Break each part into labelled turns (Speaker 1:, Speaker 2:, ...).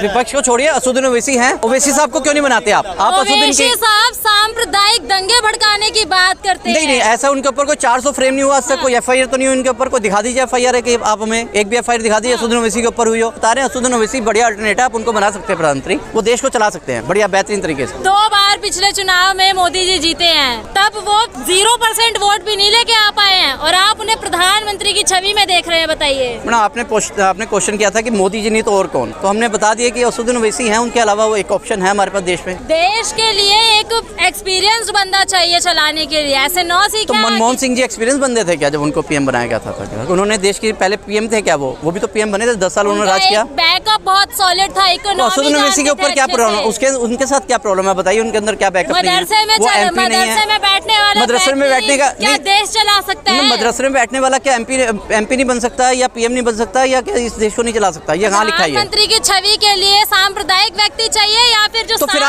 Speaker 1: विपक्ष को छोड़िए, असदुद्दीन ओवैसी हैं, ओवैसी साहब को क्यों नहीं बनाते आप
Speaker 2: ओवैसी साहब सांप्रदायिक दंगे भड़काने की बात करते हैं।
Speaker 1: नहीं, ऐसा उनके ऊपर कोई 400 फ्रेम नहीं हुआ, आज तक कोई FIR तो नहीं हुई उनके ऊपर। कोई दिखा दीजिए FIR है कि आप हमें एक भी FIR दिखा दीजिए असदुद्दीन ओवैसी के ऊपर हुई हो। बता रहे हैं असदुद्दीन ओवैसी बढ़िया अल्टरनेट है, आप उनको बना सकते हैं प्रधानमंत्री, वो देश को चला सकते हैं बढ़िया बेहतरीन तरीके से।
Speaker 2: 2 बार पिछले चुनाव में मोदी जी जीते हैं, तब वो 0% वोट भी नहीं लेके आ पाए हैं और आप उन्हें प्रधानमंत्री की छवि में देख रहे हैं। बताइए
Speaker 1: मैडम, आपने क्वेश्चन किया था कि मोदी जी नहीं तो और कौन, तो हमने बता दिया कि असदुद्दीन ओवैसी हैं, उनके अलावा वो एक ऑप्शन है हमारे पास देश में।
Speaker 2: देश के लिए एक एक्सपीरियंस बंदा चाहिए चलाने के लिए, ऐसे नौ सीखे।
Speaker 1: तो मनमोहन सिंह जी एक्सपीरियंस बंदे थे क्या जब उनको PM बनाया गया था? उन्होंने देश के पहले PM थे क्या? वो भी तो PM बने थे, 10 साल उन्होंने राज किया।
Speaker 2: बैकअप बहुत सॉलिड था।
Speaker 1: तो असदुद्दीन ओवैसी के ऊपर क्या प्रॉब्लम है? उनके साथ क्या प्रॉब्लम है बताइए? उनके अंदर क्या बैकअप नहीं है?
Speaker 2: मदरसे में बैठने वाला,
Speaker 1: मदरसे में बैठने का
Speaker 2: क्या देश चला सकता है?
Speaker 1: मदरसे में बैठने वाला क्या MP नहीं बन सकता या PM नहीं बन सकता या क्या इस देश को नहीं चला सकता? ये कहाँ लिखा है?
Speaker 2: प्रधानमंत्री की छवि के लिए सांप्रदायिक व्यक्ति चाहिए या फिर जो
Speaker 1: तो फिर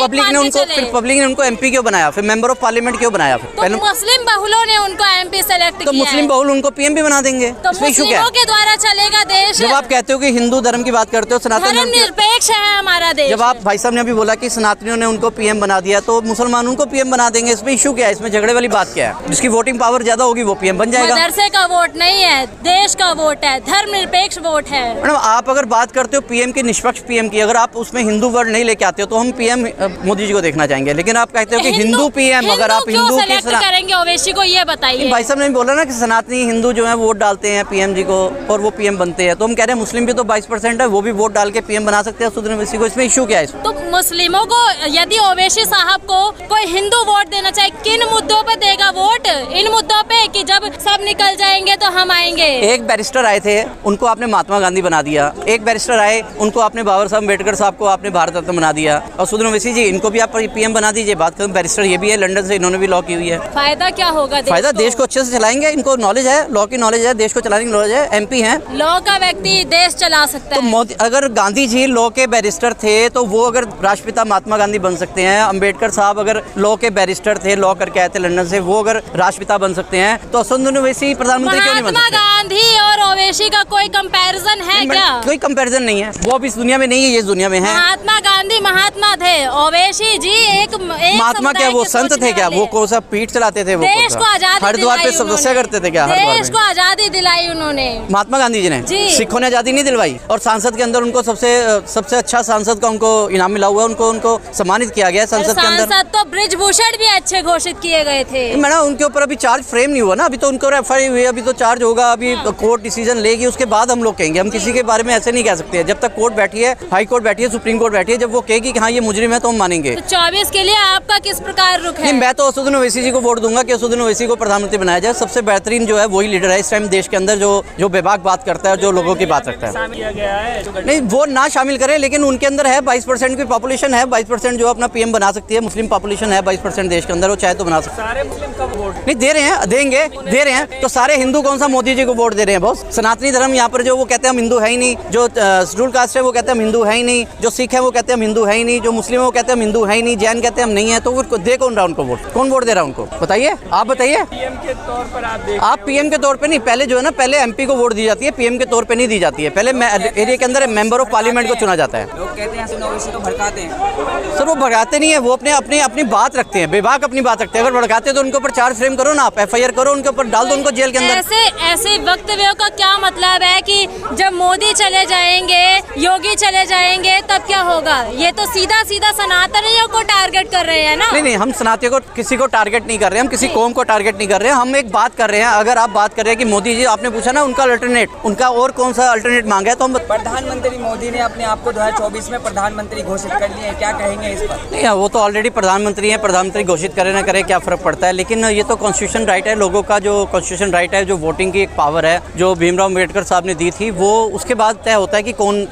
Speaker 1: पब्लिक ने उनको MP क्यों बनाया? फिर मेंबर ऑफ पार्लियामेंट क्यों बनाया?
Speaker 2: तो मुस्लिम बहुलों ने उनको MP सेलेक्ट किया।
Speaker 1: तो मुस्लिम बहुल उनको PM भी बना देंगे,
Speaker 2: तो मुस्लिमों के द्वारा चलेगा देश।
Speaker 1: जब आप कहते हो कि हिंदू धर्म की बात करते हो, सनातन
Speaker 2: धर्म निरपेक्ष है हमारा देश।
Speaker 1: जब आप भाई साहब ने अभी बोला कि सनातनियों ने उनको PM बना दिया, तो मुसलमान उनको PM बना देंगे, इसमें इशू क्या है? इसमें झगड़े वाली बात क्या है? जिसकी वोटिंग पावर ज्यादा होगी वो PM बन जाएगा।
Speaker 2: मदरसे का वोट नहीं है, देश का वोट है, धर्म निरपेक्ष वोट है।
Speaker 1: मैडम, आप अगर बात करते हो PM की, निष्पक्ष PM की, अगर आप उसमें हिंदू वर्ड नहीं लेके आते हो तो हम PM मोदी जी को देखना चाहेंगे, लेकिन आप कहते हो कि हिंदू PM। अगर आप हिंदू
Speaker 2: करेंगे ओवैसी को, ये बताइए।
Speaker 1: भाई साहब ने बोला ना कि सनातनी हिंदू जो है वोट डालते हैं PM जी को और वो PM बनते हैं, तो हम कह रहे हैं मुस्लिम भी तो 22% है, वो भी वोट डाल के PM बना सकते हैं असदुद्दीन ओवैसी को, इसमें इशू क्या है?
Speaker 2: तो मुस्लिमों को यदि ओवैसी साहब को कोई हिंदू वोट देना चाहे, किन मुद्दों पे देगा वोट? इन मुद्दों पे कि जब सब निकल जाएंगे तो हम आएंगे।
Speaker 1: एक बैरिस्टर आए थे, उनको आपने महात्मा गांधी बना दिया। एक बैरिस्टर आए, उनको आपने बाबा साहब अम्बेडकर साहब को आपने भारत रत्न बना दिया। असदुद्दीन ओवैसी जी, इनको भी आप PM बना दीजिए। बात करूं, बैरिस्टर ये भी है, लंदन से इन्होंने भी लॉ की हुई है।
Speaker 2: फायदा क्या होगा?
Speaker 1: फायदा देश को अच्छे से चलाएंगे, इनको नॉलेज है, लॉ की नॉलेज है, देश को चलाने की नॉलेज है, MP है।
Speaker 2: लॉ का व्यक्ति देश चला सकता है।
Speaker 1: तो मोदी, अगर गांधी जी लॉ के बैरिस्टर थे तो वो अगर राष्ट्रपिता महात्मा गांधी बन सकते हैं, अम्बेडकर साहब अगर लॉ के बैरिस्टर थे, लॉ करके आए थे लंदन से, वो अगर राष्ट्रपिता बन सकते हैं, तो असदुद्दीन ओवैसी प्रधानमंत्री क्यों नहीं बन सकते?
Speaker 2: महात्मा गांधी और ओवैसी का कोई कंपैरिजन है क्या?
Speaker 1: कोई कंपैरिजन नहीं है, वो अब इस दुनिया में नहीं है, ये दुनिया में है।
Speaker 2: महात्मा गांधी महात्मा थे, ओवैसी जी एक
Speaker 1: महात्मा क्या वो संत थे क्या? वो कौन सा पीठ चलाते थे? वो
Speaker 2: देश को आजादी
Speaker 1: हरिद्वार पे तपस्या करते थे क्या?
Speaker 2: देश को आजादी दिलाई उन्होंने,
Speaker 1: महात्मा गांधी जी ने। सिखों ने आजादी नहीं दिलवाई, और सांसद के अंदर उनको सबसे अच्छा सांसद का उनको इनाम मिला हुआ है, उनको सम्मानित किया गया संसद के अंदर।
Speaker 2: सांसद तो बृजभूषण भी अच्छे घोषित किए गए थे।
Speaker 1: मैडम, उनके ऊपर अभी चार्ज फ्रेम नहीं हुआ ना, अभी तो उनको FIR हुई, अभी तो चार्ज होगा, अभी कोर्ट डिसीजन लेगी, उसके बाद हम लोग कहेंगे। हम किसी के बारे में ऐसे नहीं कह सकते, जब तक कोर्ट बैठी है, हाई कोर्ट बैठी है, सुप्रीम कोर्ट बैठी है, जब वो कहेगी कि हाँ ये मुजरिम है तो हम मानेंगे।
Speaker 2: तो 24 के लिए आपका किस प्रकार रुख है?
Speaker 1: मैं तो असदुद्दीन ओवैसी जी को वोट दूंगा कि असदुद्दीन ओवैसी को प्रधानमंत्री बनाया जाए। सबसे बेहतरीन जो है वही लीडर है इस टाइम देश के अंदर, जो बेबाक बात करता है, जो लोगों की बात रखता है। नहीं, वो ना शामिल करें, लेकिन उनके अंदर है 22% की पॉपुलेशन है, 22% जो अपना PM बना सकती है। मुस्लिम पॉपुलेशन है 22% देश के अंदर, वो चाहे तो बना सकते हैं।
Speaker 3: सारे मुस्लिम का वोट
Speaker 1: नहीं दे रहे हैं, दे रहे हैं। तो सारे हिंदू कौन सा मोदी जी को वोट दे रहे हैं? बॉस, सनातनी धर्म यहाँ पर जो वो कहते हैं हम हिंदू है ही नहीं, जो शेड्यूल कास्ट है वो कहते हैं हम हिंदू है ही नहीं, जो सिख है वो कहते हैं हम हिंदू है ही नहीं, जो मुस्लिम है वो कहते हैं हम हिंदू है ही नहीं, जैन कहते हैं हम नहीं है, तो वो दे कौन रहा उनको वोट? कौन वोट दे रहा है उनको? बताइए, आप बताइए।
Speaker 3: PM के तौर पर
Speaker 1: आप PM के तौर पे नहीं, पहले जो है ना, पहले MP को वोट दी जाती है, PM के तौर पे नहीं दी जाती है। पहले एरिया के अंदर मेंबर ऑफ पार्लियामेंट को चुना जाता है।
Speaker 3: लोग कहते हैं ओवैसी को भड़काते हैं।
Speaker 1: सर, वो भड़काते नहीं है, वो अपनी बात रखते हैं, बेबाक अपनी बात रखते हैं। अगर भड़काते तो उनके ऊपर चार्ज फ्रेम करो ना, आप FIR करो, उनके ऊपर डाल दो, उनको जेल के अंदर।
Speaker 2: ऐसे वक्तव्यों का क्या मतलब है कि जब मोदी चले जाएंगे, योगी चले जाएंगे, तब क्या होगा? ये तो सीधा सनातनियों को टारगेट कर रहे हैं ना।
Speaker 1: नहीं, हम सनातनियों को किसी को टारगेट नहीं कर रहे हैं, हम किसी कौम को टारगेट नहीं कर रहे हैं। हम एक बात कर रहे हैं, अगर आप बात कर रहे हैं कि मोदी जी, आपने पूछा ना उनका अल्टरनेट, उनका और कौन सा अल्टरनेट मांगा है, तो हम
Speaker 3: प्रधानमंत्री मोदी ने अपने आप को 2024 में प्रधानमंत्री घोषित कर लिए, क्या कहेंगे इस पर?
Speaker 1: नहीं, वो तो ऑलरेडी प्रधानमंत्री हैं, प्रधानमंत्री घोषित करे ना करे क्या फर्क पड़ता है? लेकिन ये तो कॉन्स्टिट्यूशन राइट है, लोगों का जो कॉन्स्टिट्यूशन राइट है, जो वोटिंग की एक पावर है, जो भीमराव अम्बेडकर साहब ने दी थी, वो उसके बाद तय होता है कि कौन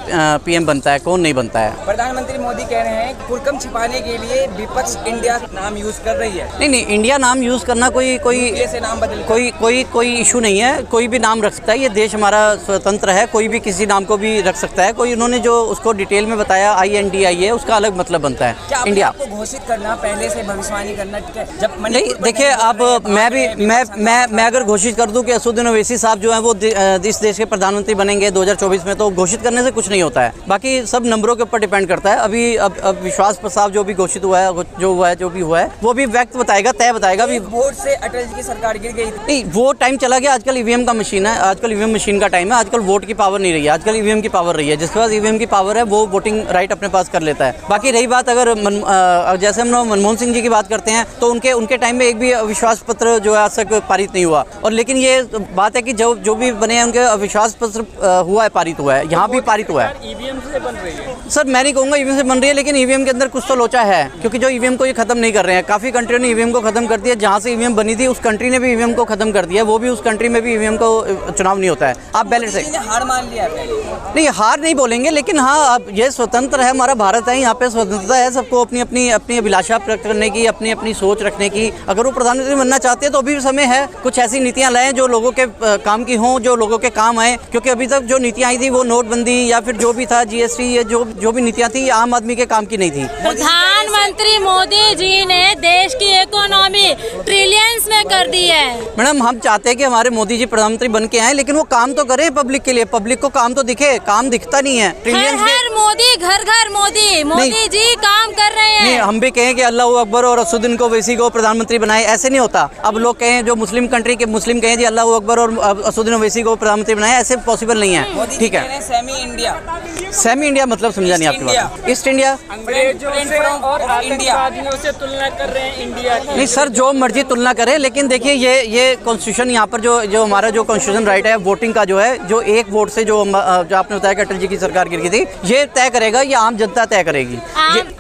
Speaker 1: PM बनता है, कौन नहीं बनता है।
Speaker 3: प्रधानमंत्री प्रधानमंत्री मोदी कह रहे हैं कि कुरकम छिपाने के लिए विपक्ष इंडिया नाम यूज कर रही है।
Speaker 1: नहीं, इंडिया नाम यूज़ करना कोई
Speaker 3: से नाम बदल
Speaker 1: कोई इशू नहीं है। कोई भी नाम रख सकता है, ये देश हमारा स्वतंत्र है, कोई भी किसी नाम को भी रख सकता है। कोई उन्होंने जो उसको डिटेल में बताया INDI है, उसका अलग मतलब बनता है।
Speaker 3: क्या
Speaker 1: इंडिया
Speaker 3: आपको घोषित करना, पहले से भविष्यवाणी करना ठीक है? जब
Speaker 1: नहीं, देखिए अब मैं अगर घोषित कर दूं कि असदुद्दीन ओवैसी साहब जो हैं वो इस देश के प्रधानमंत्री बनेंगे 2024 में, तो घोषित करने से कुछ नहीं होता है। बाकी सब नंबरों के ऊपर डिपेंड करता है। अभी अब विश्वास प्रस्ताव जो भी घोषित हुआ है, जो भी हुआ है वो भी वक्त बताएगा, तय बताएगा। अभी
Speaker 3: वोट से अटल जी की सरकार गिर गई थी।
Speaker 1: नहीं, वो टाइम चला गया। आजकल EVM का मशीन है, आजकल EVM मशीन का टाइम है। आजकल वोट की पावर नहीं रही है, आजकल EVM की पावर रही है। जिसके पास EVM की पावर है वो वोटिंग राइट अपने पास कर लेता है। बाकी रही बात, अगर जैसे हम मनमोहन सिंह जी की बात करते हैं तो उनके टाइम में एक भी अविश्वास पत्र जो है आज तक पारित नहीं हुआ। और लेकिन ये बात है कि जो भी बने हैं उनके अविश्वास पत्र हुआ है, पारित हुआ है, यहाँ भी पारित हुआ है।
Speaker 3: EVM से बन रही है
Speaker 1: सर, मैं नहीं कहूँगा EVM से बन रही है, लेकिन EVM के अंदर कुछ तो लोचा है, क्योंकि जो EVM को ये खत्म नहीं कर रहे हैं। काफ़ी कंट्रियों ने EVM को खत्म कर दिया। जहाँ से EVM बनी थी उस कंट्री ने भी EVM को खत्म कर दिया। वो भी उस कंट्री में भी EVM को चुनाव नहीं होता है। आप बैलेट से
Speaker 3: हार मान लिया है।
Speaker 1: नहीं, हार नहीं बोलेंगे, लेकिन हाँ, अब ये स्वतंत्र है, हमारा भारत है, यहाँ पे स्वतंत्रता है सबको अपनी अपनी अभिलाषा प्रकट करने की, अपनी सोच रखने की। अगर वो प्रधानमंत्री बनना चाहते हैं तो अभी भी समय है। कुछ ऐसी नीतियाँ लाएं जो लोगों के काम की हों, जो लोगों के काम आए। क्योंकि अभी तक जो नीतियाँ आई थी वो नोटबंदी या फिर जो भी था GST, ये जो भी नीतियाँ थी आम आदमी के काम की नहीं थी।
Speaker 2: प्रधानमंत्री मोदी जी ने देश की इकोनॉमी ट्रिलियंस में कर दी है।
Speaker 1: मैडम, हम चाहते हैं कि हमारे मोदी जी प्रधानमंत्री बन के आए, लेकिन वो काम तो करें पब्लिक के लिए। पब्लिक को काम तो दिखे, काम दिखता नहीं है।
Speaker 2: हर मोदी, घर घर मोदी जी काम कर रहे हैं।
Speaker 1: नहीं, हम भी कहें कि अल्लाह अकबर और असदुद्दीन ओवैसी को प्रधानमंत्री बनाए, ऐसे नहीं होता। अब लोग कहें, जो मुस्लिम कंट्री के मुस्लिम कहें जी अल्लाह अकबर और असदुद्दीन ओवैसी को प्रधानमंत्री बनाए, ऐसे पॉसिबल नहीं है। ठीक है, सेमी इंडिया मतलब समझा नहीं आपकी बात। ईस्ट इंडिया
Speaker 3: और आतंकवादियों से तुलना कर रहे हैं इंडिया की।
Speaker 1: नहीं सर, जो मर्जी तुलना करे, लेकिन देखिए ये कॉन्स्टिट्यूशन यहाँ पर जो हमारा जो कॉन्स्टिट्यूशन राइट है वोटिंग का, जो है, जो एक वोट से जो आपने बताया कि अटल जी की सरकार गिर गई थी, ये तय करेगा, ये आम जनता तय करेगी।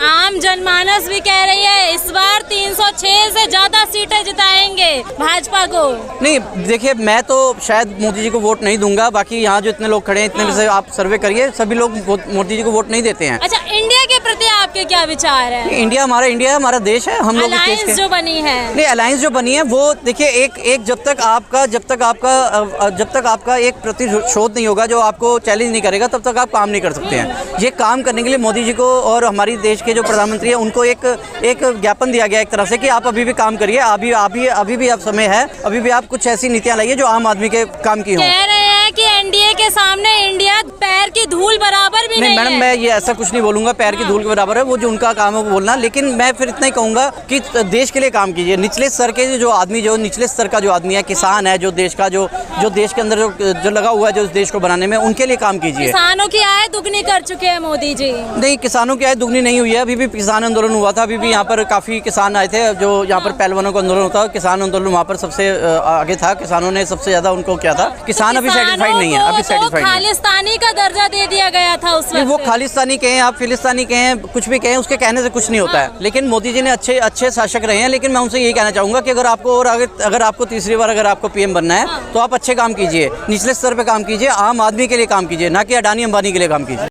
Speaker 2: आम जनमानस भी कह रही है इस बार 306 से ज्यादा सीटें जिताएंगे भाजपा को।
Speaker 1: नहीं, देखिए, मैं तो शायद मोदी जी को वोट नहीं दूंगा। बाकी यहाँ जो इतने लोग खड़े हैं, इतने में से आप सर्वे करिए, सभी लोग मोदी जी को वोट नहीं देते हैं।
Speaker 2: अच्छा, इंडिया के प्रति आपके क्या विचार है?
Speaker 1: इंडिया हमारा देश है, हम लोग
Speaker 2: अलायंस जो बनी है।
Speaker 1: नहीं, अलायंस जो बनी है वो देखिए, एक जब तक आपका एक प्रतिशोध नहीं होगा, जो आपको चैलेंज नहीं करेगा, तब तक आप काम नहीं कर सकते हैं। ये काम करने के लिए मोदी जी को और हमारी देश के जो प्रधानमंत्री है उनको एक ज्ञापन दिया गया एक तरह से कि आप अभी भी काम करिए, अभी भी आप समय है, अभी भी आप कुछ ऐसी नीतियाँ लाइए जो आम आदमी के काम की हों।
Speaker 2: कह रहे हैं कि एनडीए के सामने इंडिया पैर की धूल बराबर भी नहीं है।
Speaker 1: मैडम, मैं ये ऐसा कुछ नहीं बोलूंगा पैर की धूल के बराबर है, वो जो उनका काम है वो बोलना। लेकिन मैं फिर इतना ही कहूंगा कि देश के लिए काम कीजिए। निचले स्तर के जो आदमी, जो निचले स्तर का जो आदमी है, किसान है, जो देश का जो देश के अंदर जो लगा हुआ है, जो इस देश को बनाने में, उनके लिए काम कीजिए।
Speaker 2: किसानों की आय दुगनी कर चुके हैं मोदी जी।
Speaker 1: नहीं, किसानों की आय दुगनी नहीं हुई है। अभी भी किसान आंदोलन हुआ था, अभी भी यहाँ पर काफी किसान आए थे। जो यहाँ पर पहलवानों का आंदोलन होता है, किसान आंदोलन वहाँ पर सबसे आगे था। किसानों ने सबसे ज्यादा उनको किया था। किसान अभी सेटिस्फाइड नहीं है, अभी सेटिस्फाइड नहीं है।
Speaker 2: खालिस्तानी का दर्जा दे दिया गया था उस वक्त।
Speaker 1: वो खालिस्तानी कहें, आप फिलिस्तानी कहें, कुछ भी कहें, उसके कहने से कुछ नहीं होता है। लेकिन मोदी जी ने अच्छे शासक रहे हैं। लेकिन मैं उनसे यही कहना चाहूंगा कि अगर आपको तीसरी बार अगर आपको PM बनना है तो आप अच्छे काम कीजिए, निचले स्तर पे काम कीजिए, आम आदमी के लिए काम कीजिए, ना कि अडानी अंबानी के लिए काम कीजिए।